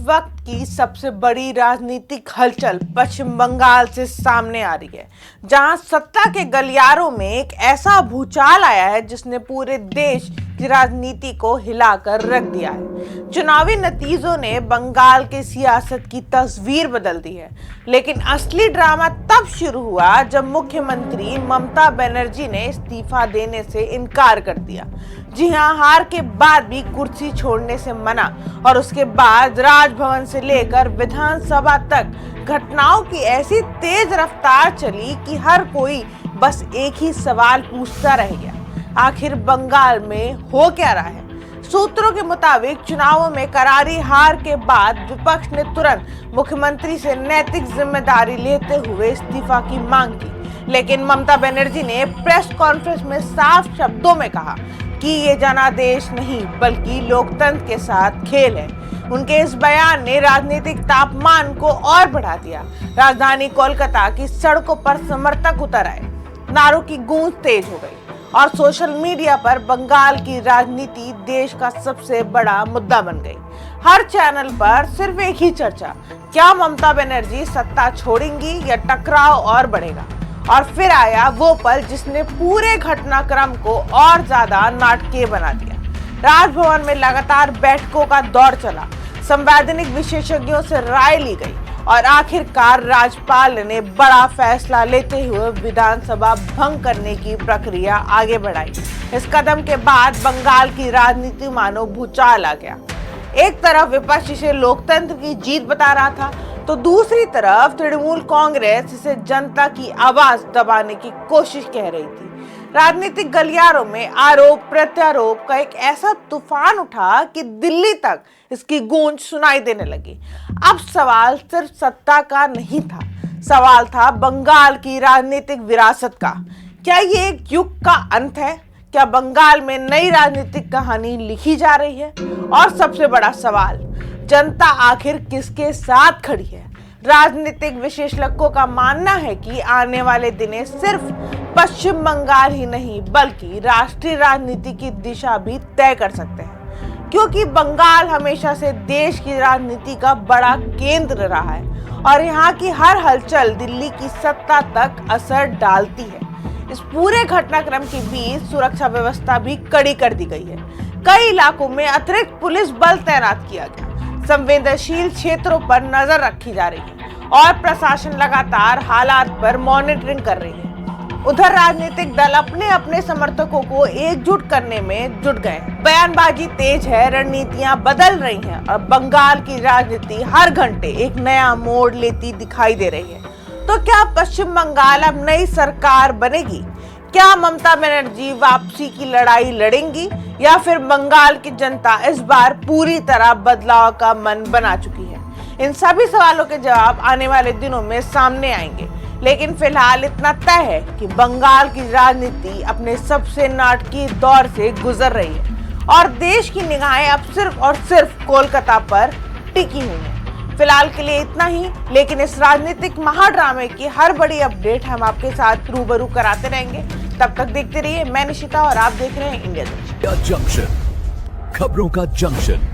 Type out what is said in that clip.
वक्त की सबसे बड़ी राजनीतिक हलचल पश्चिम बंगाल से सामने आ रही है, जहां सत्ता के गलियारों में एक ऐसा भूचाल आया है जिसने पूरे देश की राजनीति को हिलाकर रख दिया है। चुनावी नतीजों ने बंगाल के सियासत की तस्वीर बदल दी है, लेकिन असली ड्रामा तब शुरू हुआ जब मुख्यमंत्री ममता बनर्जी ने इस्तीफा देने से इनकार कर दिया। जी हां, हार के बाद भी कुर्सी छोड़ने से मना और उसके बाद राजभवन से लेकर विधानसभा तक घटनाओं की ऐसी तेज रफ्तार चली कि हर कोई बस एक ही सवाल पूछता रह गया, आखिर बंगाल में हो क्या रहा है। सूत्रों के मुताबिक चुनावों में करारी हार के बाद विपक्ष ने तुरंत मुख्यमंत्री से नैतिक जिम्मेदारी लेते हुए इस्तीफा की मांग की, लेकिन ममता बनर्जी ने प्रेस कॉन्फ्रेंस में साफ शब्दों में कहा कि ये जनादेश नहीं बल्कि लोकतंत्र के साथ खेल है। उनके इस बयान ने राजनीतिक तापमान को और बढ़ा दिया। राजधानी कोलकाता की सड़कों पर समर्थक उतर आए, नारों की गूंज तेज हो गई और सोशल मीडिया पर बंगाल की राजनीति देश का सबसे बड़ा मुद्दा बन गई। हर चैनल पर सिर्फ एक ही चर्चा, क्या ममता बनर्जी सत्ता छोड़ेंगी या टकराव और बढ़ेगा। और फिर आया वो पल जिसने पूरे घटनाक्रम को और ज्यादा नाटकीय बना दिया। राजभवन में लगातार बैठकों का दौर चला, संवैधानिक विशेषज्ञों से राय ली गई और आखिरकार राज्यपाल ने बड़ा फैसला लेते हुए विधानसभा भंग करने की प्रक्रिया आगे बढ़ाई। इस कदम के बाद बंगाल की राजनीति मानो भूचाल आ गया। एक तरफ विपक्ष इसे लोकतंत्र की जीत बता रहा था, तो दूसरी तरफ तृणमूल कांग्रेस इसे जनता की आवाज दबाने की कोशिश कह रही थी। राजनीतिक गलियारों में आरोप प्रत्यारोप का एक ऐसा तूफान उठा कि दिल्ली तक इसकी गूंज सुनाई देने लगी। अब सवाल सिर्फ सत्ता का नहीं था, सवाल था बंगाल की राजनीतिक विरासत का। क्या ये एक युग का अंत है? क्या बंगाल में नई राजनीतिक कहानी लिखी जा रही है? और सबसे बड़ा सवाल, जनता आखिर किसके साथ खड़ी है? राजनीतिक विशेषज्ञों का मानना है कि आने वाले दिने सिर्फ पश्चिम बंगाल ही नहीं बल्कि राष्ट्रीय राजनीति की दिशा भी तय कर सकते हैं, क्योंकि बंगाल हमेशा से देश की राजनीति का बड़ा केंद्र रहा है और यहाँ की हर हलचल दिल्ली की सत्ता तक असर डालती है। इस पूरे घटनाक्रम के बीच सुरक्षा व्यवस्था भी कड़ी कर दी गई है। कई इलाकों में अतिरिक्त पुलिस बल तैनात किया गया, संवेदनशील क्षेत्रों पर नजर रखी जा रही है और प्रशासन लगातार हालात पर मॉनिटरिंग कर रही है। उधर राजनीतिक दल अपने अपने समर्थकों को एकजुट करने में जुट गए। बयानबाजी तेज है, रणनीतियां बदल रही हैं और बंगाल की राजनीति हर घंटे एक नया मोड़ लेती दिखाई दे रही है। तो क्या पश्चिम बंगाल अब नई सरकार बनेगी? क्या ममता बनर्जी वापसी की लड़ाई लड़ेंगी या फिर बंगाल की जनता इस बार पूरी तरह बदलाव का मन बना चुकी है? इन सभी सवालों के जवाब आने वाले दिनों में सामने आएंगे, लेकिन फिलहाल इतना तय है कि बंगाल की राजनीति अपने सबसे नाटकीय दौर से गुजर रही है और देश की निगाहें अब सिर्फ और सिर्फ कोलकाता पर टिकी हुई हैं। फिलहाल के लिए इतना ही, लेकिन इस राजनीतिक महाड्रामे की हर बड़ी अपडेट हम आपके साथ रूबरू कराते रहेंगे। तब तक देखते रहिए। मैं निशिता और आप देख रहे हैं इंडिया जंक्शन। खबरों का जंक्शन।